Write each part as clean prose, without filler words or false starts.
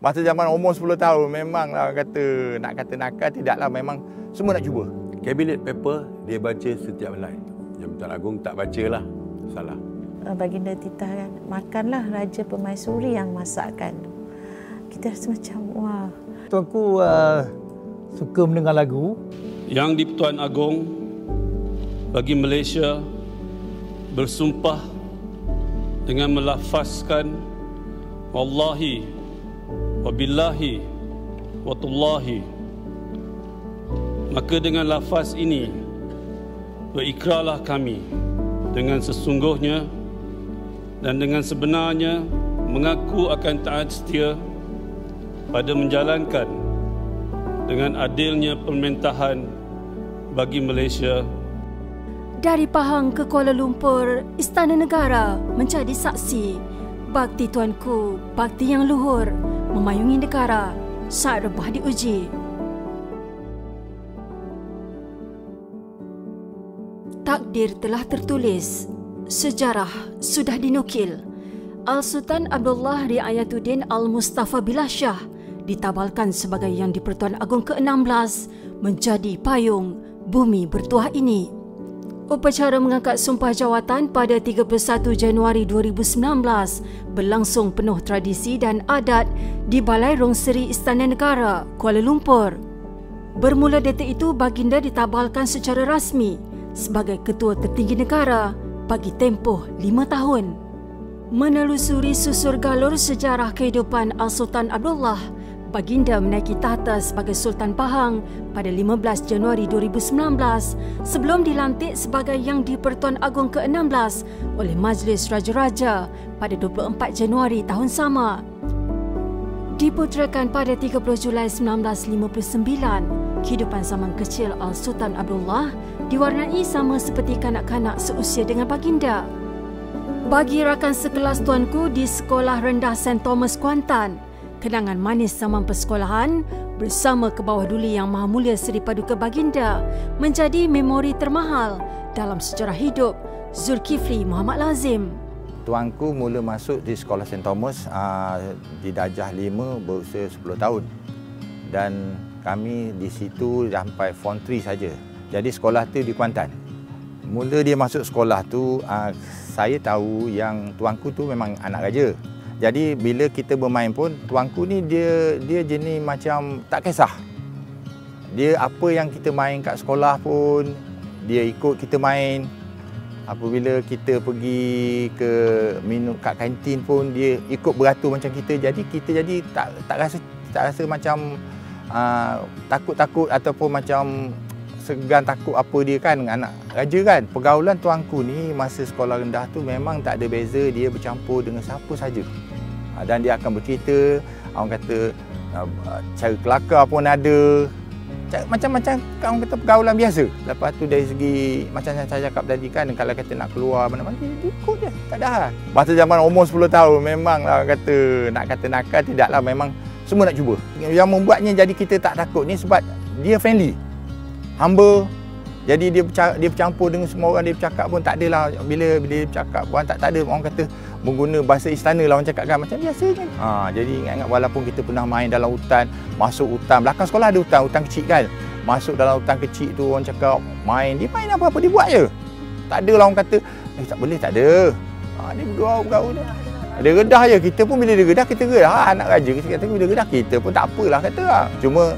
Masa zaman umur 10 tahun memanglah nak kata nakal tidaklah, memang semua nak cuba. Cabinet paper dia baca setiap helai. Jabatan Agung tak bacalah. Salah. Baginda titah kan, makanlah Raja Permaisuri yang masakkan. Kita rasa macam wah. Tuanku suka mendengar lagu. Yang di-Pertuan Agong bagi Malaysia bersumpah dengan melafazkan wallahi wabillahi watullahi. Maka dengan lafaz ini berikrarlah kami dengan sesungguhnya dan dengan sebenarnya mengaku akan taat setia pada menjalankan dengan adilnya pemerintahan bagi Malaysia. Dari Pahang ke Kuala Lumpur, Istana Negara menjadi saksi bakti tuanku, bakti yang luhur memayungi negara saat rebah diuji. Takdir telah tertulis, sejarah sudah dinukil. Al-Sultan Abdullah Riayatuddin Al-Mustafa Billah Shah ditabalkan sebagai Yang di-Pertuan Agong ke-16 menjadi payung bumi bertuah ini. Upacara mengangkat sumpah jawatan pada 31 Januari 2019 berlangsung penuh tradisi dan adat di Balai Rong Seri Istana Negara, Kuala Lumpur. Bermula detik itu, baginda ditabalkan secara rasmi sebagai Ketua Tertinggi Negara bagi tempoh 5 tahun. Menelusuri susur galur sejarah kehidupan Al-Sultan Abdullah, baginda menaiki tahta sebagai Sultan Pahang pada 15 Januari 2019 sebelum dilantik sebagai Yang di-Pertuan Agong ke-16 oleh Majlis Raja-Raja pada 24 Januari tahun sama. Diputerakan pada 30 Julai 1959, kehidupan zaman kecil Al-Sultan Abdullah diwarnai sama seperti kanak-kanak seusia dengan baginda. Bagi rakan sekelas tuanku di Sekolah Rendah St. Thomas Kuantan, kenangan manis zaman persekolahan bersama ke bawah duli Yang Maha Mulia Seri Paduka Baginda menjadi memori termahal dalam sejarah hidup Zulkifli Muhammad Lazim. Tuanku mula masuk di Sekolah St. Thomas di darjah 5 berusia 10 tahun. Dan kami di situ sampai Form 3 saja. Jadi sekolah tu di Kuantan. Mula dia masuk sekolah tu, saya tahu yang tuanku tu memang anak raja. Jadi bila kita bermain pun, tuanku ni dia jenis macam tak kisah. Dia apa yang kita main kat sekolah pun, dia ikut kita main. Apabila kita pergi ke minum kat kantin pun, dia ikut beratur macam kita. Jadi kita jadi tak rasa macam takut-takut ataupun macam segan takut apa dia kan, anak raja kan. Pergaulan tuanku ni masa sekolah rendah tu memang tak ada beza, dia bercampur dengan siapa saja. Dan dia akan bercerita, orang kata cara kelakar pun ada. Macam-macam orang kata pergaulan biasa. Lepas tu dari segi macam yang saya cakap tadi kan, kalau kata nak keluar mana-mana dia ikut je, tak ada hal. Masa zaman umur 10 tahun memanglah nak kata nakal tidaklah, memang semua nak cuba. Yang membuatnya jadi kita tak takut ni sebab dia friendly, humble. Jadi dia bercampur dengan semua orang, dia bercakap pun tak adalah, bila dia bercakap orang tak ada, orang kata mengguna bahasa istana lah orang cakap kan, macam biasa je. Jadi ingat-ingat walaupun kita pernah main dalam hutan, masuk hutan, belakang sekolah ada hutan kecil kan. Masuk dalam hutan kecil tu orang cakap main, dia main apa-apa dia buat je. Tak adalah orang kata tak boleh, tak ada. Dia bergaul dia. Dia redah je, kita pun bila dia redah kita redah. Anak raja kita kata bila redah kita pun tak apalah kata lah. Cuma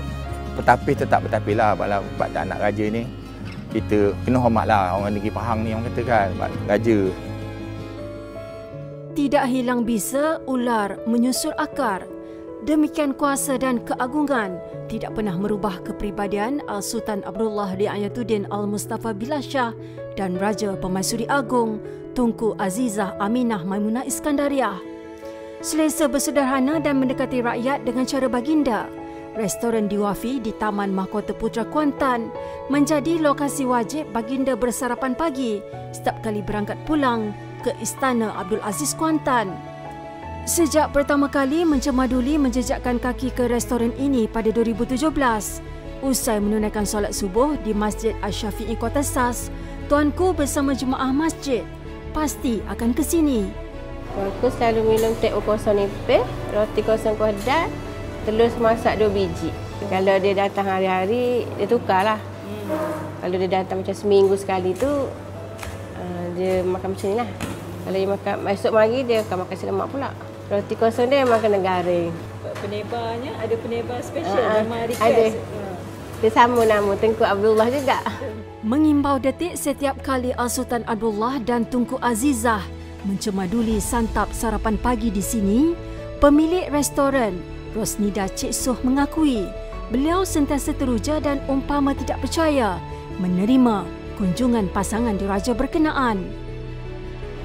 bertapis tetap bertapis lah, sebab anak raja ni kita kena hormat lah, orang negeri Pahang ni orang kata kan, raja. Tidak hilang bisa ular menyusul akar. Demikian kuasa dan keagungan tidak pernah merubah kepribadian Al-Sultan Abdullah Riayatuddin Al-Mustafa Billah Shah dan Raja Permaisuri Agong Tunku Azizah Aminah Maimunah Iskandariah. Selesa bersederhana dan mendekati rakyat dengan cara baginda, restoran Diwafi di Taman Mahkota Putra Kuantan menjadi lokasi wajib baginda bersarapan pagi setiap kali berangkat pulang ke Istana Abdul Aziz Kuantan. Sejak pertama kali mencemaduli menjejakkan kaki ke restoran ini pada 2017, usai menunaikan solat subuh di Masjid Asy-Syafi'i Kota Sas, tuanku bersama jemaah masjid pasti akan ke sini. Tuanku selalu minum teh kosong nipis, roti kosong kodak, telur semasak 2 biji. Kalau dia datang hari-hari, dia tukarlah. Kalau dia datang macam seminggu sekali tu, dia makan macam ni lah. Kalau dia makan esok pagi, dia akan makan nasi lemak pula. Roti kosong dia makan kena garing. Penebarnya ada penebar special memang request. Ada. Dia sama nama Tengku Abdullah juga. Mengimbau detik setiap kali Al-Sultan Abdullah dan Tunku Azizah mencemaduli santap sarapan pagi di sini, pemilik restoran Rosnida Cik Soh mengakui beliau sentiasa teruja dan umpama tidak percaya menerima kunjungan pasangan diraja berkenaan.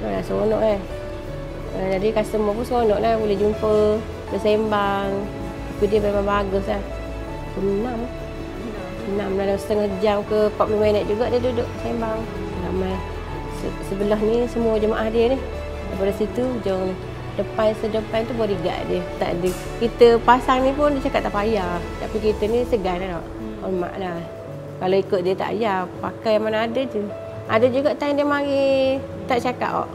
Seronok jadi customer pun seronok lah, boleh jumpa, bersembang. Tapi dia memang bagus lah. 6 dalam setengah jam ke 40 minit juga dia duduk sembang. Ramai. Sebelah ni semua jemaah dia ni. Daripada situ hujung sedepan tu bodyguard dia. Tak ada. Kita pasang ni pun dia cakap tak payah. Tapi kita ni segan lah. Hormat lah. Kalau ikut dia tak payah. Pakai yang mana ada je. Ada juga time dia mari tak cakap.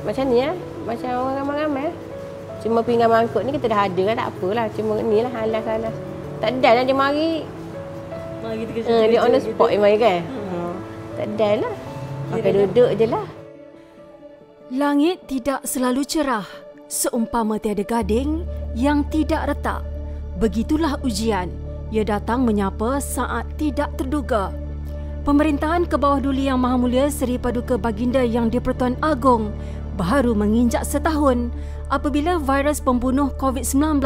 Macam ni lah. Macam orang ramai-ramai. Cuma pinggan mangkuk ni kita dah ada lah. Tak apalah. Cuma ni lah halas-halas. Tak ada lah dia mari. Dia on the spot dia mari kan. Tak ada lah. Pakai duduk je lah. Langit tidak selalu cerah, seumpama tiada gading yang tidak retak. Begitulah ujian. Ia datang menyapa saat tidak terduga. Pemerintahan ke bawah Duli Yang Maha Mulia Seri Paduka Baginda Yang di-Pertuan Agong baru menginjak setahun apabila virus pembunuh COVID-19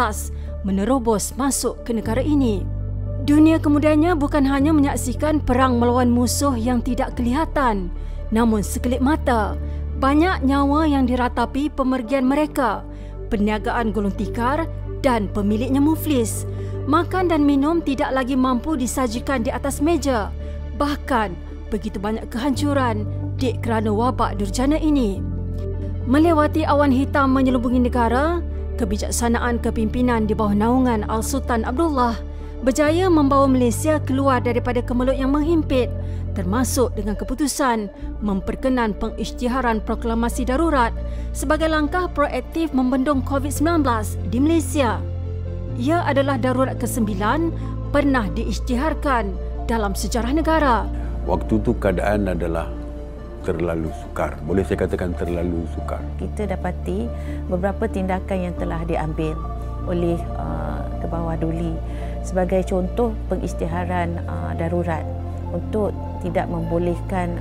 menerobos masuk ke negara ini. Dunia kemudiannya bukan hanya menyaksikan perang melawan musuh yang tidak kelihatan, namun sekelip mata, banyak nyawa yang diratapi pemergian mereka, perniagaan gulung tikar dan pemiliknya muflis. Makan dan minum tidak lagi mampu disajikan di atas meja. Bahkan, begitu banyak kehancuran dek kerana wabak durjana ini. Melewati awan hitam menyelubungi negara, kebijaksanaan kepimpinan di bawah naungan Al-Sultan Abdullah berjaya membawa Malaysia keluar daripada kemelut yang menghimpit, termasuk dengan keputusan memperkenan pengisytiharan proklamasi darurat sebagai langkah proaktif membendung COVID-19 di Malaysia. Ia adalah darurat ke-9 pernah diisytiharkan dalam sejarah negara. Waktu tu keadaan adalah terlalu sukar. Boleh saya katakan terlalu sukar. Kita dapati beberapa tindakan yang telah diambil oleh ke bawah Duli. Sebagai contoh pengisytiharan darurat untuk tidak membolehkan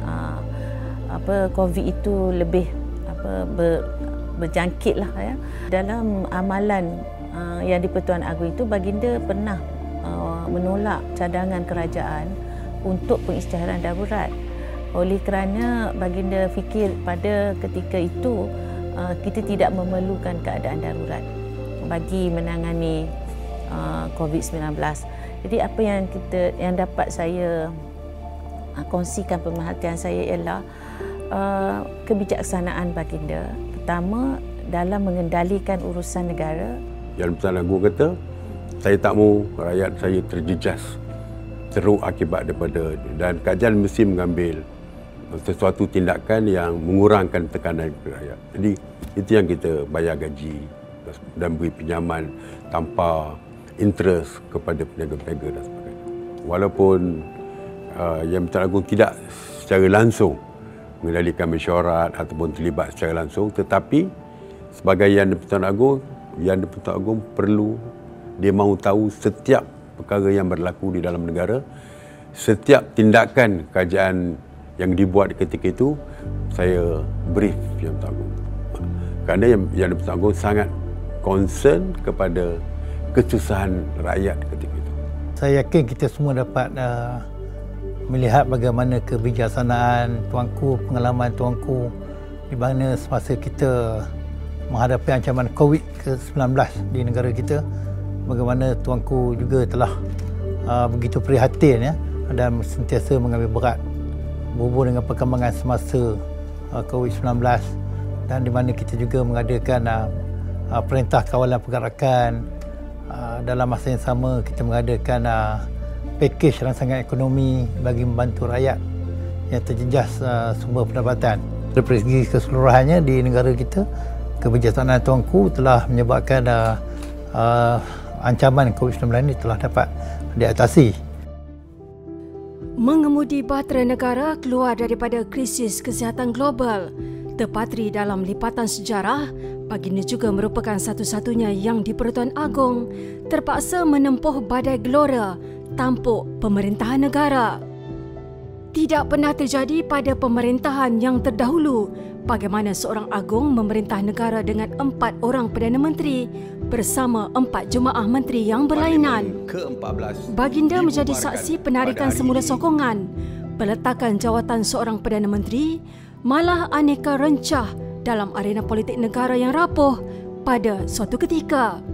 COVID itu lebih berjangkitlah ya. Dalam amalan yang di-Pertuan Agong itu, baginda pernah menolak cadangan kerajaan untuk pengisytiharan darurat. Oleh kerana baginda fikir pada ketika itu kita tidak memerlukan keadaan darurat bagi menangani COVID-19. Jadi apa yang dapat saya kongsikan pemerhatian saya ialah kebijaksanaan baginda. Pertama, dalam mengendalikan urusan negara. Yang Pertuan Agong kata, saya tak mahu rakyat saya terjejas teruk akibat daripada, dan kerajaan mesti mengambil sesuatu tindakan yang mengurangkan tekanan rakyat. Jadi itu yang kita bayar gaji dan beri pinjaman tanpa interest kepada peniaga-peniaga dan sebagainya. Walaupun Yang Pertuan Agong tidak secara langsung mengendalikan mesyuarat ataupun terlibat secara langsung, tetapi sebagai Yang di-Pertuan Agong, Yang di-Pertuan Agong perlu, dia mahu tahu setiap perkara yang berlaku di dalam negara, setiap tindakan kerajaan yang dibuat ketika itu, saya brief Yang di-Pertuan Agong. Kerana Yang di-Pertuan Agong sangat concern kepada kesusahan rakyat ketika itu. Saya yakin kita semua dapat melihat bagaimana kebijaksanaan tuanku, pengalaman tuanku di mana semasa kita menghadapi ancaman COVID-19 di negara kita, bagaimana tuanku juga telah begitu prihatin ya, dan sentiasa mengambil berat berhubung dengan perkembangan semasa COVID-19, dan di mana kita juga mengadakan perintah kawalan pergerakan. Dalam masa yang sama kita mengadakan pakej rangsangan ekonomi bagi membantu rakyat yang terjejas sumber pendapatan. Dari segi keseluruhannya di negara kita, kebijaksanaan tuanku telah menyebabkan ancaman COVID-19 ini telah dapat diatasi. Mengemudi bahtera negara keluar daripada krisis kesihatan global, terpatri dalam lipatan sejarah, baginda juga merupakan satu-satunya yang di-Pertuan Agong terpaksa menempuh badai gelora tampuk pemerintahan negara. Tidak pernah terjadi pada pemerintahan yang terdahulu bagaimana seorang agung memerintah negara dengan 4 orang Perdana Menteri bersama 4 jemaah menteri yang berlainan. Baginda menjadi saksi penarikan semula sokongan, peletakan jawatan seorang Perdana Menteri, malah aneka rencah dalam arena politik negara yang rapuh pada suatu ketika.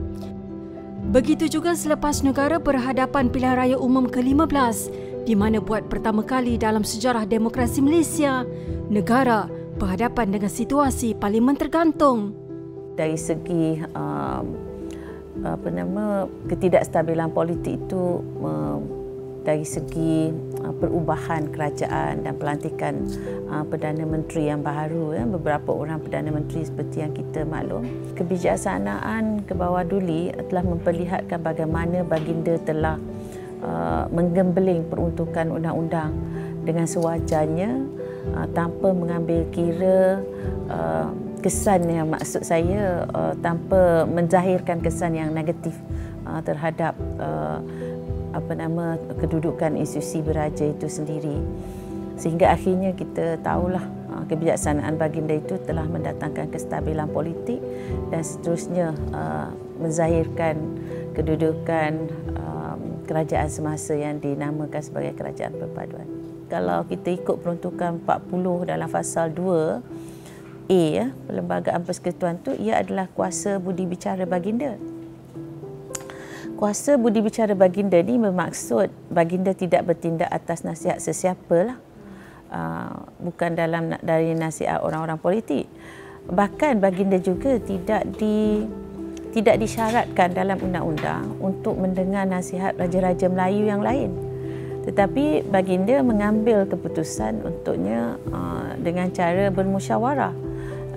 Begitu juga selepas negara berhadapan pilihan raya umum ke-15, di mana buat pertama kali dalam sejarah demokrasi Malaysia, negara berhadapan dengan situasi parlimen tergantung. Dari segi ketidakstabilan politik itu, dari segi perubahan kerajaan dan pelantikan Perdana Menteri yang baru, beberapa orang Perdana Menteri seperti yang kita maklum, kebijaksanaan ke bawah duli telah memperlihatkan bagaimana baginda telah menggembeling peruntukan undang-undang dengan sewajarnya, tanpa mengambil kira kesan yang, maksud saya, tanpa menzahirkan kesan yang negatif terhadap kedudukan institusi beraja itu sendiri. Sehingga akhirnya kita tahulah kebijaksanaan baginda itu telah mendatangkan kestabilan politik dan seterusnya menzahirkan kedudukan kerajaan semasa yang dinamakan sebagai kerajaan perpaduan. Kalau kita ikut peruntukan 40 dalam fasal 2A, Perlembagaan Persekutuan itu, ia adalah kuasa budi bicara baginda. Kuasa budi bicara baginda ni bermaksud baginda tidak bertindak atas nasihat sesiapa lah. Bukan dari nasihat orang-orang politik. Bahkan baginda juga tidak disyaratkan dalam undang-undang untuk mendengar nasihat raja-raja Melayu yang lain. Tetapi baginda mengambil keputusan untuknya dengan cara bermusyawarah,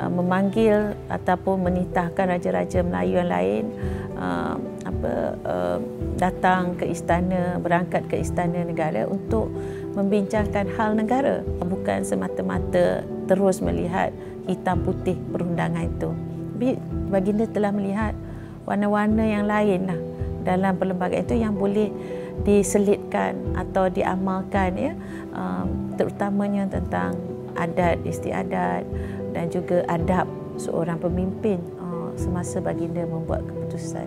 memanggil ataupun menitahkan raja-raja Melayu yang lain datang ke istana, berangkat ke istana negara untuk membincangkan hal negara, bukan semata-mata terus melihat hitam putih perundangan itu. Tapi baginda telah melihat warna-warna yang lain lah dalam perlembagaan itu yang boleh diselitkan atau diamalkan, ya, terutamanya tentang adat istiadat dan juga adab seorang pemimpin semasa baginda membuat keputusan.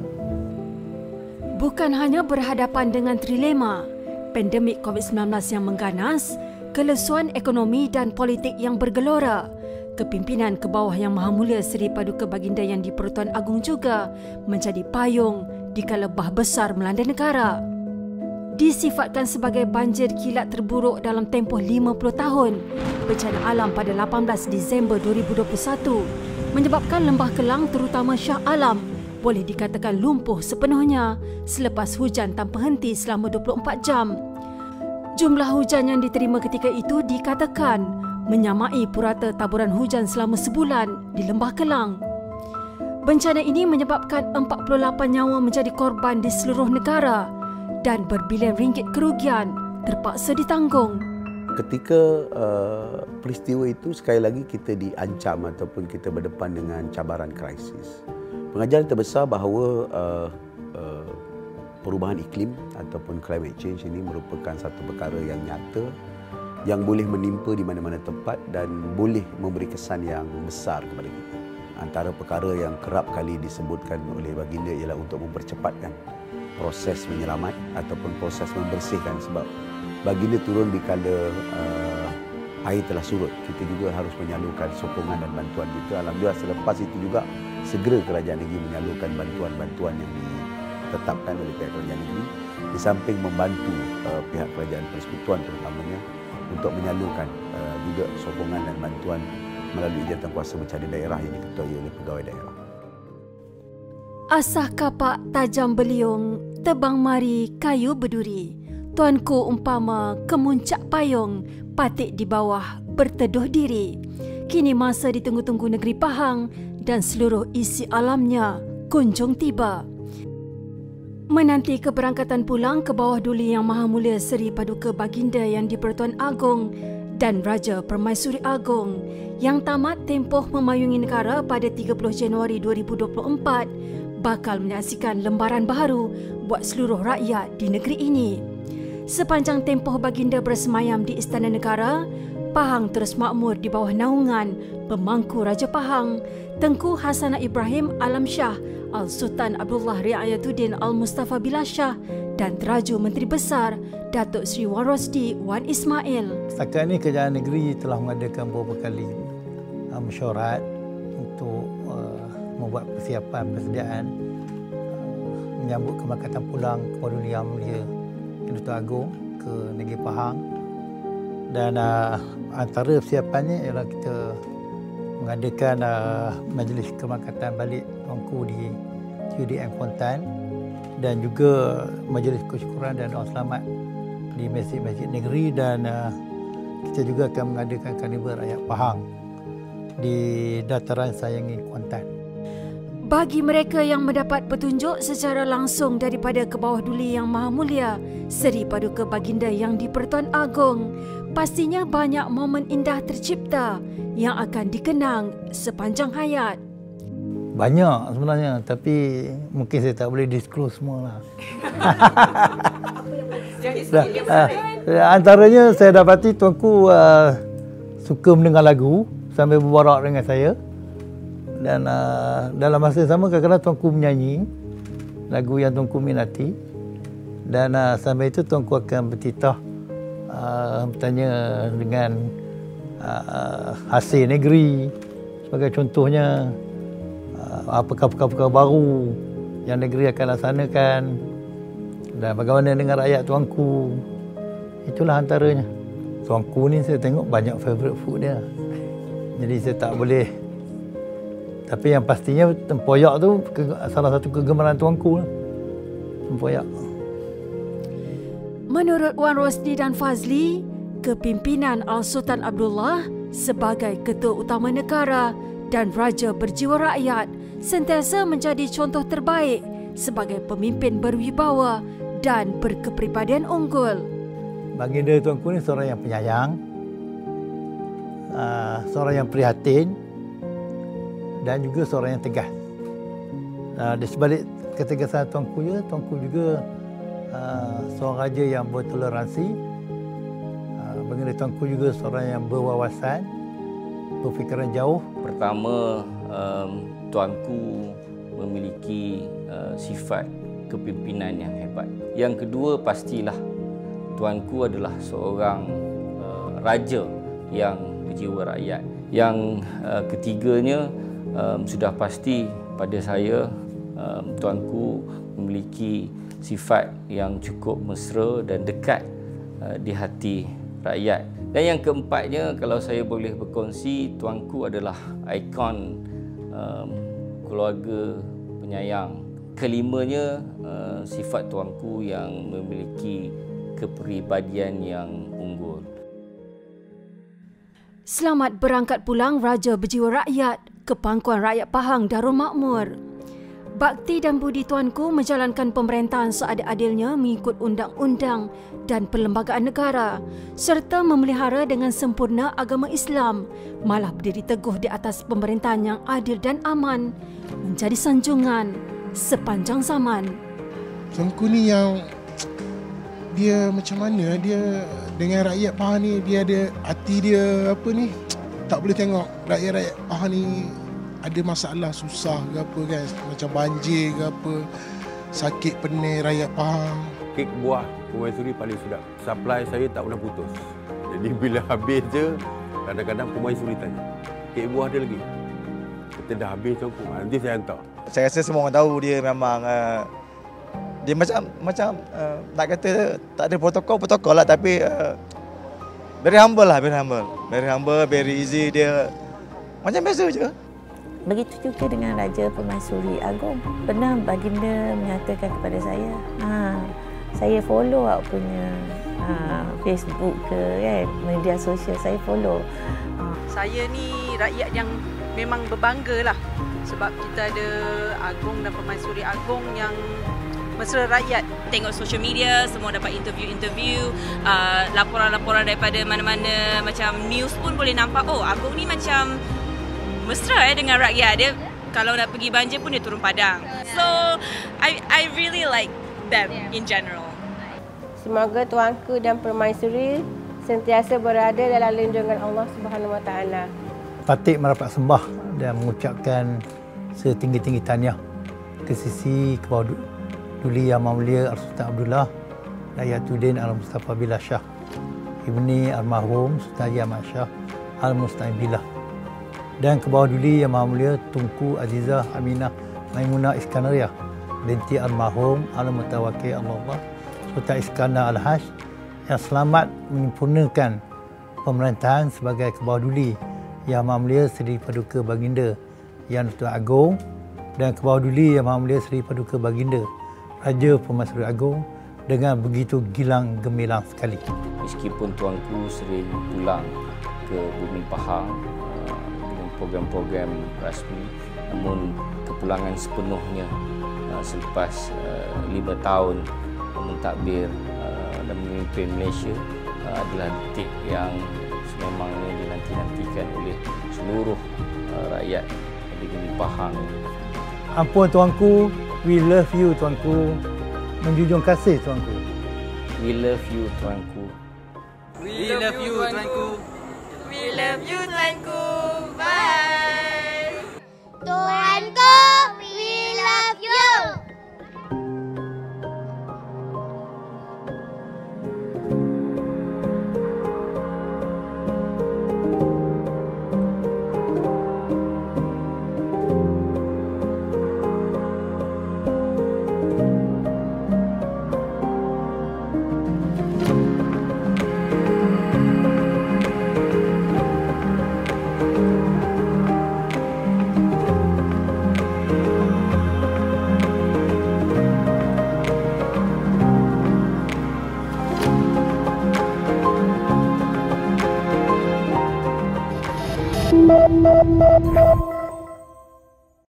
Bukan hanya berhadapan dengan trilema, pandemik COVID-19 yang mengganas, kelesuan ekonomi dan politik yang bergelora, kepimpinan ke bawah Yang Maha Mulia Seri Paduka Baginda yang di-Pertuan Agong juga menjadi payung dikala bah besar melanda negara. Disifatkan sebagai banjir kilat terburuk dalam tempoh 50 tahun, bencana alam pada 18 Disember 2021 menyebabkan Lembah Kelang terutama Shah Alam boleh dikatakan lumpuh sepenuhnya selepas hujan tanpa henti selama 24 jam. Jumlah hujan yang diterima ketika itu dikatakan menyamai purata taburan hujan selama sebulan di Lembah Kelang. Bencana ini menyebabkan 48 nyawa menjadi korban di seluruh negara dan berbilion ringgit kerugian terpaksa ditanggung. Ketika peristiwa itu, sekali lagi kita diancam ataupun kita berdepan dengan cabaran krisis. Pengajaran terbesar bahawa perubahan iklim ataupun climate change ini merupakan satu perkara yang nyata, yang boleh menimpa di mana-mana tempat dan boleh memberi kesan yang besar kepada kita. Antara perkara yang kerap kali disebutkan oleh baginda ialah untuk mempercepatkan proses menyelamat ataupun proses membersihkan, sebab baginda turun di kala air telah surut. Kita juga harus menyalurkan sokongan dan bantuan kita. Alhamdulillah selepas itu juga segera kerajaan negeri menyalurkan bantuan-bantuan yang ditetapkan oleh pihak kerajaan negeri, di samping membantu pihak kerajaan persekutuan terutamanya untuk menyalurkan juga sokongan dan bantuan melalui jawatankuasa bencana daerah yang diketuai oleh pegawai daerah. Asah kapak tajam beliung, tebang mari kayu berduri. Tuanku umpama kemuncak payung, patik di bawah berteduh diri. Kini masa ditunggu-tunggu negeri Pahang dan seluruh isi alamnya kunjung tiba. Menanti keberangkatan pulang ke bawah Duli Yang Maha Mulia Seri Paduka Baginda Yang di-Pertuan Agong dan Raja Permaisuri Agong yang tamat tempoh memayungi negara pada 30 Januari 2024 bakal menyaksikan lembaran baharu buat seluruh rakyat di negeri ini. Sepanjang tempoh baginda bersemayam di Istana Negara, Pahang terus makmur di bawah naungan pemangku Raja Pahang, Tengku Hasanah Ibrahim Alam Shah, Al-Sultan Abdullah Riayatuddin Al-Mustafa Billah dan Teraju Menteri Besar Datuk Seri Wan Rosdi Wan Ismail. Setakat ini Kerajaan Negeri telah mengadakan beberapa kali mesyuarat untuk membuat persiapan persediaan menyambut keberangkatan pulang Kepada Duli Yang Mulia Kedutaan Agong ke negeri Pahang. Dan antara persiapannya ialah kita mengadakan majlis keberangkatan balik Tuanku di UDM Kuantan dan juga majlis kesyukuran dan doa selamat di masjid-masjid negeri, dan kita juga akan mengadakan karnival rakyat Pahang di dataran Sayangi Kuantan. Bagi mereka yang mendapat petunjuk secara langsung daripada ke bawah Duli Yang Maha Mulia Seri Paduka Baginda Yang di-Pertuan Agong, pastinya banyak momen indah tercipta yang akan dikenang sepanjang hayat. Banyak sebenarnya, tapi mungkin saya tak boleh disclose semua lah. Antaranya saya dapati Tuanku suka mendengar lagu sambil berborak dengan saya. Dan dalam masa yang sama kadang-kadang Tuanku menyanyi lagu yang Tuanku minati. Dan sambil itu Tuanku akan bertitah bertanya dengan hasil negeri. Sebagai contohnya, apakah perkara-perkara baru yang negeri akan laksanakan dan bagaimana dengan rakyat Tuanku. Itulah antaranya. Tuanku ni saya tengok banyak favourite food dia. Jadi saya tak boleh. Tapi yang pastinya tempoyak tu salah satu kegemaran Tuanku lah. Tempoyak. Menurut Wan Rosdi dan Fazli, kepimpinan Al-Sultan Abdullah sebagai Ketua Utama Negara dan Raja Berjiwa Rakyat sentiasa menjadi contoh terbaik sebagai pemimpin berwibawa dan berkepribadian unggul. Baginda Tuanku ni seorang yang penyayang, seorang yang prihatin dan juga seorang yang tegas. Di sebalik ketegasan Tuanku juga seorang raja yang bertoleransi. Baginda Tuanku juga seorang yang berwawasan, berfikiran jauh. Pertama, Tuanku memiliki sifat kepimpinan yang hebat. Yang kedua, pastilah Tuanku adalah seorang raja yang berjiwa rakyat. Yang ketiganya, sudah pasti pada saya Tuanku memiliki sifat yang cukup mesra dan dekat di hati rakyat. Dan yang keempatnya, kalau saya boleh berkongsi, Tuanku adalah ikon keluarga penyayang. Kelimanya, sifat Tuanku yang memiliki kepribadian yang unggul. Selamat berangkat pulang Raja Berjiwa Rakyat ke pangkuan rakyat Pahang Darul Makmur. Bakti dan budi Tuanku menjalankan pemerintahan seadil-adilnya mengikut undang-undang dan perlembagaan negara serta memelihara dengan sempurna agama Islam, malah berdiri teguh di atas pemerintahan yang adil dan aman, menjadi sanjungan sepanjang zaman. Tuanku ni yang dia macam mana, dia dengan rakyat Pahang ni, dia ada hati dia apa ni, tak boleh tengok rakyat-rakyat Pahang ni ada masalah susah ke apa kan, macam banjir ke apa, sakit pening rakyat Pahang. Kek buah Permaisuri paling sedap. Supply saya tak pernah putus. Jadi bila habis je, kadang-kadang Permaisuri tanya, kek buah ada lagi? Kita dah habis Tuanku, nanti saya hantar. Saya rasa semua orang tahu dia memang dia macam nak kata tak ada protokol lah, tapi very humble, very easy, dia macam biasa je. Begitu juga dengan Raja Permaisuri Agong. Pernah baginda menyatakan kepada saya, saya follow awak punya Facebook ke kan, media sosial saya follow. Saya ni rakyat yang memang berbangga lah sebab kita ada Agong dan Permaisuri Agong yang mesra rakyat. Tengok social media, semua dapat interview-interview, laporan-laporan daripada mana-mana, macam news pun boleh nampak, oh Agong ni macam mesra dengan rakyat dia. Kalau nak pergi banjir pun dia turun padang. So I really like them in general. Semoga Tuanku dan Permaisuri sentiasa berada dalam lindungan Allah Subhanahu Wa Taala. Patut merapat sembah dan mengucapkan setinggi-tinggi tahniah ke sisi Kebawah Duli Yang Mulia Al-Sultan Abdullah Ayatuddin Al-Mustafa Billah Shah Ibni Al-Mahrum Sultan Haji Ahmad Shah Al-Musta'in Billah dan Kebawah Duli Yang Mulia Tunku Azizah Aminah Maimunah Iskandariyah binti Al-Mahrum Al-Mutawakkil Allah Sultan Iskandar Al-Hajj yang selamat menyempurnakan pemerintahan sebagai Kebawah Duli Yang Mulia Seri Paduka Baginda Yang Tuan Agong dan Kebawah Duli Yang Mulia Seri Paduka Baginda Raja Permaisuri Agong dengan begitu gilang gemilang sekali. Meskipun Tuanku sering pulang ke Bumi Pahang dengan program-program rasmi, namun kepulangan sepenuhnya selepas 5 tahun mentadbir dan memimpin Malaysia adalah detik yang sememangnya dinanti-nantikan oleh seluruh rakyat di Bumi Pahang. Ampun Tuanku, we love you Tuanku. Menjunjung kasih Tuanku. We love you Tuanku. We love you Tuanku. We love you Tuanku. Bye. Tuanku, we love you. Thank you.